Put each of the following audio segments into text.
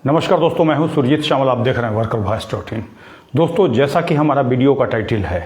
नमस्कार दोस्तों, मैं हूं सुरजीत श्यामल। आप देख रहे हैं वर्कर वॉइस .in। दोस्तों, जैसा कि हमारा वीडियो का टाइटल है,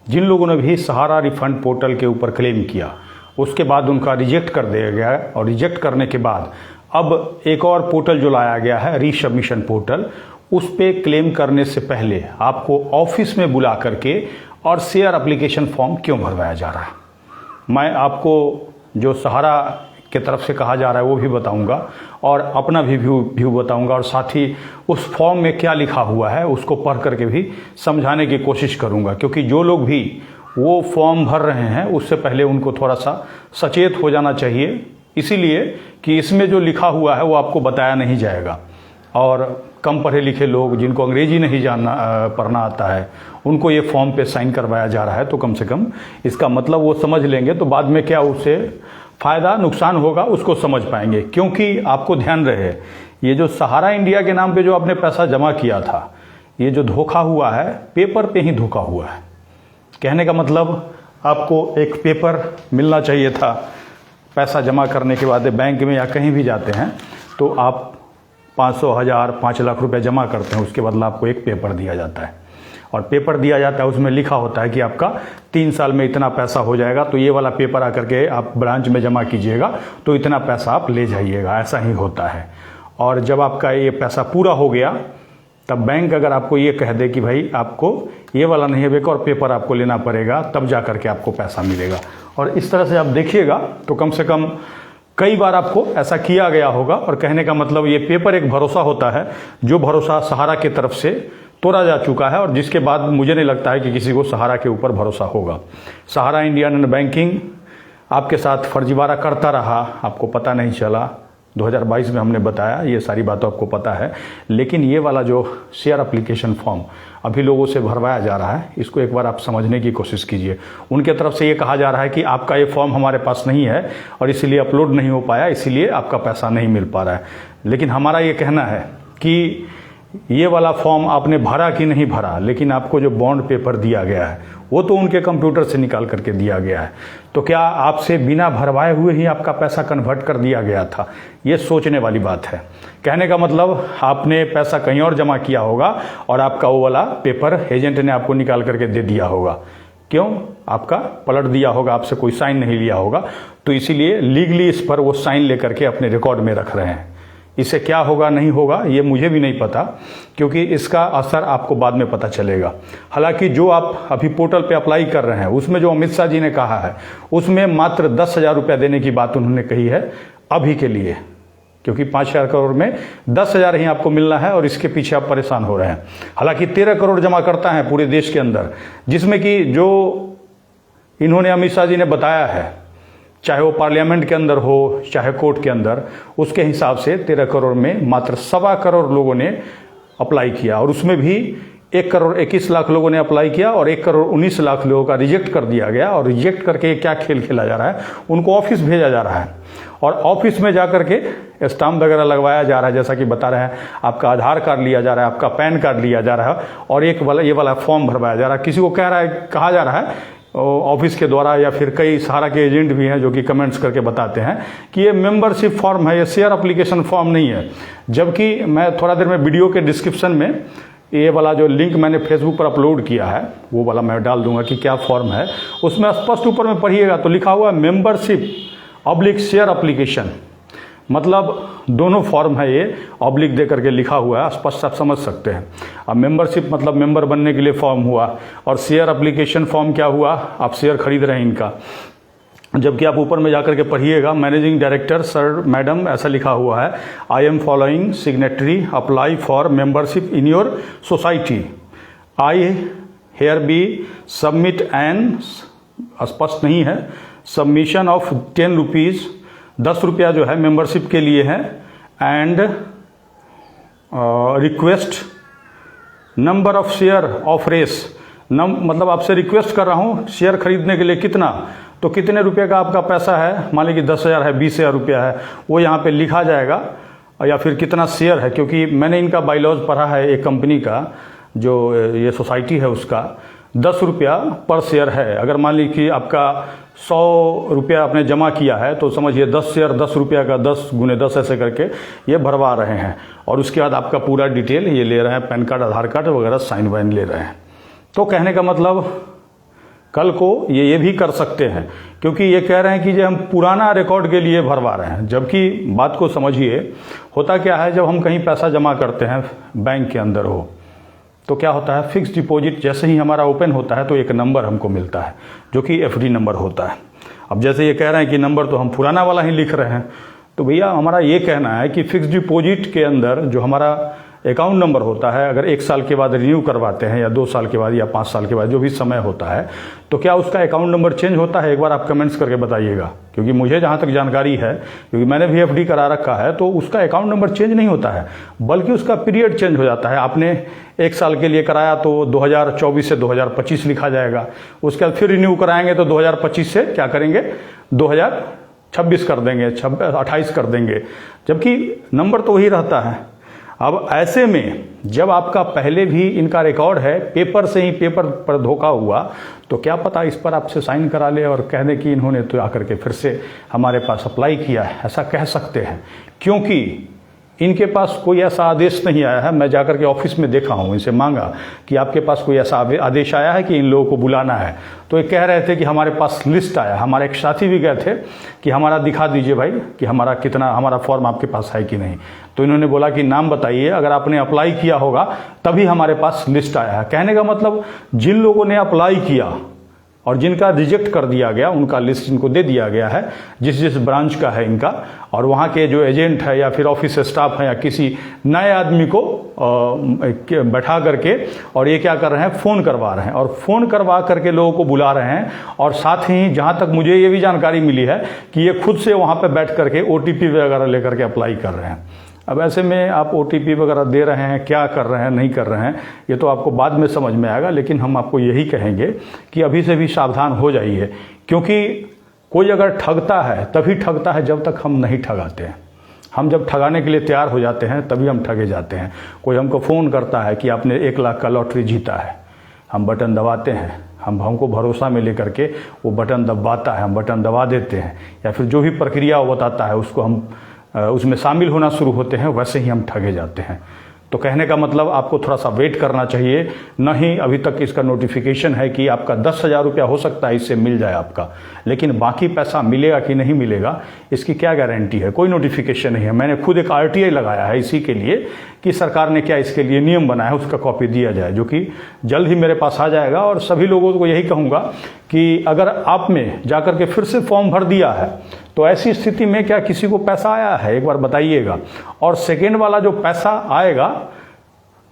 जिन लोगों ने भी सहारा रिफंड पोर्टल के ऊपर क्लेम किया उसके बाद उनका रिजेक्ट कर दिया गया है, और रिजेक्ट करने के बाद अब एक और पोर्टल जो लाया गया है, रीसबमिशन पोर्टल, उस पर क्लेम करने से पहले आपको ऑफिस में बुला करके और शेयर एप्लीकेशन फॉर्म क्यों भरवाया जा रहा है, मैं आपको जो सहारा के तरफ से कहा जा रहा है वो भी बताऊंगा और अपना भी व्यू बताऊंगा, और साथ ही उस फॉर्म में क्या लिखा हुआ है उसको पढ़ करके भी समझाने की कोशिश करूंगा। क्योंकि जो लोग भी वो फॉर्म भर रहे हैं उससे पहले उनको थोड़ा सा सचेत हो जाना चाहिए, इसीलिए कि इसमें जो लिखा हुआ है वो आपको बताया नहीं जाएगा। और कम पढ़े लिखे लोग जिनको अंग्रेजी नहीं पढ़ना आता है उनको ये फॉर्म पे साइन करवाया जा रहा है, तो कम से कम इसका मतलब वो समझ लेंगे, तो बाद में क्या उससे फ़ायदा नुकसान होगा उसको समझ पाएंगे। क्योंकि आपको ध्यान रहे, ये जो सहारा इंडिया के नाम पे जो आपने पैसा जमा किया था, ये जो धोखा हुआ है पेपर पे ही धोखा हुआ है। कहने का मतलब आपको एक पेपर मिलना चाहिए था पैसा जमा करने के बाद। बैंक में या कहीं भी जाते हैं तो आप 500, 1000, 5 लाख रुपए जमा करते हैं, उसके बदला आपको एक पेपर दिया जाता है, और पेपर दिया जाता है उसमें लिखा होता है कि आपका 3 साल में इतना पैसा हो जाएगा, तो ये वाला पेपर आकर के आप ब्रांच में जमा कीजिएगा तो इतना पैसा आप ले जाइएगा, ऐसा ही होता है। और जब आपका ये पैसा पूरा हो गया तब बैंक अगर आपको ये कह दे कि भाई आपको ये वाला नहीं है, एक और पेपर आपको लेना पड़ेगा, तब जा करके आपको पैसा मिलेगा। और इस तरह से आप देखिएगा तो कम से कम कई बार आपको ऐसा किया गया होगा। और कहने का मतलब ये पेपर एक भरोसा होता है, जो भरोसा सहारा की तरफ से तोड़ा जा चुका है, और जिसके बाद मुझे नहीं लगता है कि किसी को सहारा के ऊपर भरोसा होगा। सहारा इंडिया नेट बैंकिंग आपके साथ फर्जीवाड़ा करता रहा, आपको पता नहीं चला। 2022 में हमने बताया, ये सारी बातों आपको पता है। लेकिन ये वाला जो शेयर एप्लीकेशन फॉर्म अभी लोगों से भरवाया जा रहा है, इसको एक बार आप समझने की कोशिश कीजिए। उनके तरफ से ये कहा जा रहा है कि आपका ये फॉर्म हमारे पास नहीं है और इसीलिए अपलोड नहीं हो पाया, इसीलिए आपका पैसा नहीं मिल पा रहा है। लेकिन हमारा ये कहना है कि ये वाला फॉर्म आपने भरा कि नहीं भरा, लेकिन आपको जो बॉन्ड पेपर दिया गया है वो तो उनके कंप्यूटर से निकाल करके दिया गया है, तो क्या आपसे बिना भरवाए हुए ही आपका पैसा कन्वर्ट कर दिया गया था? ये सोचने वाली बात है। कहने का मतलब आपने पैसा कहीं और जमा किया होगा और आपका वो वाला पेपर एजेंट ने आपको निकाल करके दे दिया होगा। क्यों? आपका पलट दिया होगा, आपसे कोई साइन नहीं लिया होगा, तो इसीलिए लीगली इस पर वो साइन लेकर के अपने रिकॉर्ड में रख रहे हैं। इससे क्या होगा नहीं होगा ये मुझे भी नहीं पता, क्योंकि इसका असर आपको बाद में पता चलेगा। हालांकि जो आप अभी पोर्टल पे अप्लाई कर रहे हैं उसमें जो अमित शाह जी ने कहा है उसमें मात्र 10,000 रुपया देने की बात उन्होंने कही है अभी के लिए, क्योंकि 5,000 करोड़ में 10,000 ही आपको मिलना है और इसके पीछे आप परेशान हो रहे हैं। हालांकि 13 करोड़ जमा करता है पूरे देश के अंदर, जिसमें कि जो इन्होंने अमित शाह जी ने बताया है, चाहे वो पार्लियामेंट के अंदर हो चाहे कोर्ट के अंदर, उसके हिसाब से 13 करोड़ में मात्र 1.25 करोड़ लोगों ने अप्लाई किया, और उसमें भी 1 करोड़ 21 लाख लोगों ने अप्लाई किया और 1 करोड़ 19 लाख लोगों का रिजेक्ट कर दिया गया। और रिजेक्ट करके क्या खेल खेला जा रहा है, उनको ऑफिस भेजा जा रहा है और ऑफिस में जाकर के स्टाम्प वगैरह लगवाया जा रहा है, जैसा कि बता रहे हैं, आपका आधार कार्ड लिया जा रहा है, आपका पैन कार्ड लिया जा रहा है, और ये वाला फॉर्म भरवाया जा रहा है। किसी को कहा जा रहा है ऑफिस के द्वारा, या फिर कई सहारा के एजेंट भी हैं जो कि कमेंट्स करके बताते हैं कि ये मेंबरशिप फॉर्म है, ये शेयर एप्लीकेशन फॉर्म नहीं है। जबकि मैं थोड़ा देर में वीडियो के डिस्क्रिप्शन में ये वाला जो लिंक मैंने फेसबुक पर अपलोड किया है वो वाला मैं डाल दूंगा कि क्या फॉर्म है। उसमें स्पष्ट ऊपर में पढ़िएगा तो लिखा हुआ है मेंबरशिप ऑब्लिक शेयर एप्लीकेशन, मतलब दोनों फॉर्म है, ये ऑब्लिक दे करके लिखा हुआ है, स्पष्ट आप समझ सकते हैं। अब मेंबरशिप मतलब मेंबर बनने के लिए फॉर्म हुआ, और शेयर एप्लीकेशन फॉर्म क्या हुआ, आप शेयर खरीद रहे हैं इनका। जबकि आप ऊपर में जाकर के पढ़िएगा, मैनेजिंग डायरेक्टर सर मैडम ऐसा लिखा हुआ है, I am following signatory apply for membership in your society, I hereby submit and, स्पष्ट नहीं है, सबमिशन ऑफ 10 रुपीज़, 10 रुपया जो है मेंबरशिप के लिए है, and request number of share of race, मतलब आपसे रिक्वेस्ट कर रहा हूँ शेयर खरीदने के लिए कितना, तो कितने रुपए का आपका पैसा है, मान लीजिए 10,000 है, 20,000 रुपया है, वो यहाँ पे लिखा जाएगा, या फिर कितना शेयर है। क्योंकि मैंने इनका बाइलॉज पढ़ा है, एक कंपनी का जो ये सोसाइटी है उसका 10 रुपया पर शेयर है। अगर मान लीजिए कि आपका 100 रुपया आपने जमा किया है तो समझिए 10 शेयर 10 रुपया का 10 गुने 10 ऐसे करके ये भरवा रहे हैं, और उसके बाद आपका पूरा डिटेल ये ले रहे हैं, पैन कार्ड आधार कार्ड वगैरह साइन वाइन ले रहे हैं। तो कहने का मतलब कल को ये भी कर सकते हैं, क्योंकि ये कह रहे हैं कि जो हम पुराना रिकॉर्ड के लिए भरवा रहे हैं, जबकि बात को समझिए, होता क्या है जब हम कहीं पैसा जमा करते हैं बैंक के अंदर हो तो क्या होता है, फिक्स डिपॉजिट जैसे ही हमारा ओपन होता है तो एक नंबर हमको मिलता है जो कि एफडी नंबर होता है। अब जैसे ये कह रहे हैं कि नंबर तो हम पुराना वाला ही लिख रहे हैं, तो भैया हमारा ये कहना है कि फिक्स डिपॉजिट के अंदर जो हमारा अकाउंट नंबर होता है, अगर 1 साल के बाद रिन्यू करवाते हैं या 2 साल के बाद या 5 साल के बाद जो भी समय होता है, तो क्या उसका अकाउंट नंबर चेंज होता है? एक बार आप कमेंट्स करके बताइएगा, क्योंकि मुझे जहाँ तक जानकारी है, क्योंकि मैंने भी एफडी करा रखा है, तो उसका अकाउंट नंबर चेंज नहीं होता है, बल्कि उसका पीरियड चेंज हो जाता है। आपने 1 साल के लिए कराया तो 2024 से 2025 लिखा जाएगा, उसके बाद फिर रिन्यू कराएंगे तो 2025 से क्या करेंगे, 2026 कर देंगे, 28 कर देंगे, जबकि नंबर तो वही रहता है। अब ऐसे में जब आपका पहले भी इनका रिकॉर्ड है, पेपर से ही पेपर पर धोखा हुआ, तो क्या पता इस पर आपसे साइन करा ले और कह दें कि इन्होंने तो आकर के फिर से हमारे पास अप्लाई किया है, ऐसा कह सकते हैं, क्योंकि इनके पास कोई ऐसा आदेश नहीं आया है। मैं जाकर के ऑफिस में देखा हूँ, इनसे मांगा कि आपके पास कोई ऐसा आदेश आया है कि इन लोगों को बुलाना है, तो ये कह रहे थे कि हमारे पास लिस्ट आया। हमारे एक साथी भी गए थे कि हमारा दिखा दीजिए भाई कि हमारा फॉर्म आपके पास है कि नहीं, तो इन्होंने बोला कि नाम बताइए, अगर आपने अप्लाई किया होगा तभी हमारे पास लिस्ट आया है। कहने का मतलब जिन लोगों ने अप्लाई किया और जिनका रिजेक्ट कर दिया गया उनका लिस्ट इनको दे दिया गया है, जिस ब्रांच का है इनका, और वहाँ के जो एजेंट है या फिर ऑफिस स्टाफ है या किसी नए आदमी को बैठा करके, और ये क्या कर रहे हैं, फ़ोन करवा रहे हैं, और फ़ोन करवा करके लोगों को बुला रहे हैं। और साथ ही जहाँ तक मुझे ये भी जानकारी मिली है कि ये खुद से वहाँ पर बैठ करके OTP वगैरह लेकर के अप्लाई कर रहे हैं। अब ऐसे में आप OTP वगैरह दे रहे हैं, क्या कर रहे हैं नहीं कर रहे हैं, ये तो आपको बाद में समझ में आएगा, लेकिन हम आपको यही कहेंगे कि अभी से भी सावधान हो जाइए, क्योंकि कोई अगर ठगता है तभी ठगता है जब तक हम नहीं ठगाते हैं। हम जब ठगाने के लिए तैयार हो जाते हैं तभी हम ठगे जाते हैं। कोई हमको फ़ोन करता है कि आपने 1 लाख का लॉटरी जीता है, हम बटन दबाते हैं, हमको भरोसा में लेकर के वो बटन दबाता है, हम बटन दबा देते हैं, या फिर जो भी प्रक्रिया वो बताता है उसको हम उसमें शामिल होना शुरू होते हैं, वैसे ही हम ठगे जाते हैं। तो कहने का मतलब आपको थोड़ा सा वेट करना चाहिए। नहीं अभी तक इसका नोटिफिकेशन है कि आपका 10,000 रुपया हो सकता है इससे मिल जाए आपका, लेकिन बाकी पैसा मिलेगा कि नहीं मिलेगा इसकी क्या गारंटी है? कोई नोटिफिकेशन नहीं है। मैंने खुद एक RTI लगाया है इसी के लिए कि सरकार ने क्या इसके लिए नियम बनाया है, उसका कॉपी दिया जाए, जो कि जल्द ही मेरे पास आ जाएगा। और सभी लोगों को यही कहूँगा कि अगर आप में जाकर के फिर से फॉर्म भर दिया है तो ऐसी स्थिति में क्या किसी को पैसा आया है, एक बार बताइएगा। और सेकेंड वाला जो पैसा आएगा,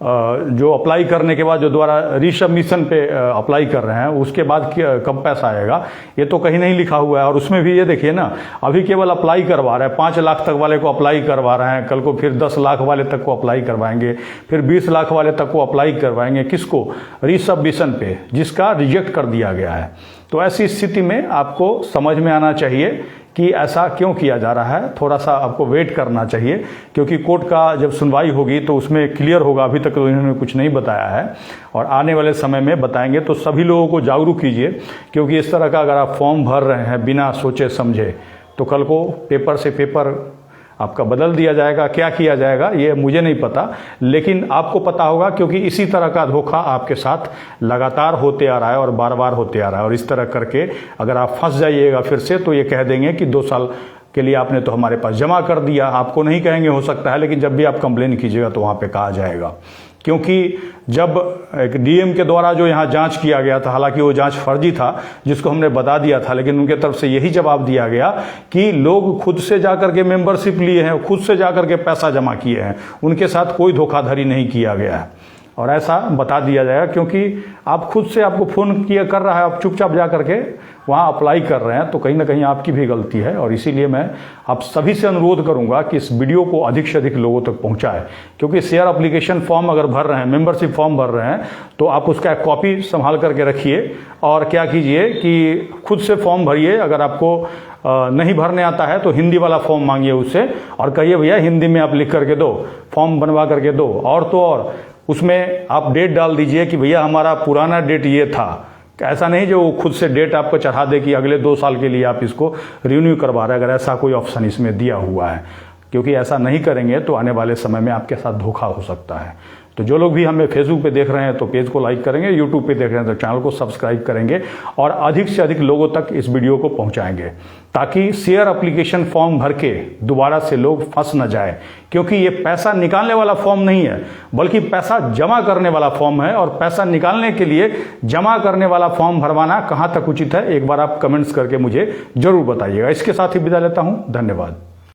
जो अप्लाई करने के बाद जो द्वारा रीसबमिशन पे अप्लाई कर रहे हैं, उसके बाद कब पैसा आएगा ये तो कहीं नहीं लिखा हुआ है। और उसमें भी ये देखिए ना, अभी केवल अप्लाई करवा रहे हैं, 5 लाख तक वाले को अप्लाई करवा रहे हैं, कल को फिर 10 लाख वाले तक को अप्लाई करवाएंगे, फिर 20 लाख वाले तक को अप्लाई करवाएंगे। किसको? रीसबमिशन पे, जिसका रिजेक्ट कर दिया गया है। तो ऐसी स्थिति में आपको समझ में आना चाहिए कि ऐसा क्यों किया जा रहा है। थोड़ा सा आपको वेट करना चाहिए, क्योंकि कोर्ट का जब सुनवाई होगी तो उसमें क्लियर होगा। अभी तक तो इन्होंने कुछ नहीं बताया है, और आने वाले समय में बताएंगे। तो सभी लोगों को जागरूक कीजिए, क्योंकि इस तरह का अगर आप फॉर्म भर रहे हैं बिना सोचे समझे, तो कल को पेपर से पेपर आपका बदल दिया जाएगा। क्या किया जाएगा ये मुझे नहीं पता, लेकिन आपको पता होगा, क्योंकि इसी तरह का धोखा आपके साथ लगातार होते आ रहा है और बार बार होते आ रहा है। और इस तरह करके अगर आप फंस जाइएगा फिर से, तो ये कह देंगे कि 2 साल के लिए आपने तो हमारे पास जमा कर दिया। आपको नहीं कहेंगे हो सकता है, लेकिन जब भी आप कंप्लेन कीजिएगा तो वहाँ पे कहा जाएगा। क्योंकि जब एक DM के द्वारा जो यहाँ जांच किया गया था, हालांकि वो जांच फर्जी था जिसको हमने बता दिया था, लेकिन उनके तरफ से यही जवाब दिया गया कि लोग खुद से जाकर के मेंबरशिप लिए हैं, खुद से जाकर के पैसा जमा किए हैं, उनके साथ कोई धोखाधड़ी नहीं किया गया है। और ऐसा बता दिया जाएगा, क्योंकि आप खुद से, आपको फ़ोन किया कर रहा है, आप चुपचाप जा करके वहाँ अप्लाई कर रहे हैं, तो कहीं ना कहीं आपकी भी गलती है। और इसीलिए मैं आप सभी से अनुरोध करूंगा कि इस वीडियो को अधिक से अधिक लोगों तक पहुंचाएं, क्योंकि शेयर एप्लीकेशन फॉर्म अगर भर रहे हैं, मेंबरशिप फॉर्म भर रहे हैं, तो आप उसका एक कॉपी संभाल करके रखिए। और क्या कीजिए कि खुद से फॉर्म भरिए। अगर आपको नहीं भरने आता है तो हिंदी वाला फॉर्म मांगिए उससे, और कहिए भैया हिंदी में आप लिख करके दो, फॉर्म बनवा करके दो। और तो और उसमें आप डेट डाल दीजिए कि भैया हमारा पुराना डेट ये था, ऐसा नहीं जो खुद से डेट आपको चढ़ा दे कि अगले 2 साल के लिए आप इसको रिन्यू करवा रहे हैं, अगर ऐसा कोई ऑप्शन इसमें दिया हुआ है, क्योंकि ऐसा नहीं करेंगे तो आने वाले समय में आपके साथ धोखा हो सकता है। तो जो लोग भी हमें फेसबुक पे देख रहे हैं तो पेज को लाइक करेंगे, यूट्यूब पे देख रहे हैं तो चैनल को सब्सक्राइब करेंगे और अधिक से अधिक लोगों तक इस वीडियो को पहुंचाएंगे, ताकि शेयर एप्लीकेशन फॉर्म भर के दोबारा से लोग फंस न जाए, क्योंकि ये पैसा निकालने वाला फॉर्म नहीं है, बल्कि पैसा जमा करने वाला फॉर्म है। और पैसा निकालने के लिए जमा करने वाला फॉर्म भरवाना कहाँ तक उचित है, एक बार आप कमेंट्स करके मुझे जरूर बताइएगा। इसके साथ ही विदा लेता हूँ, धन्यवाद।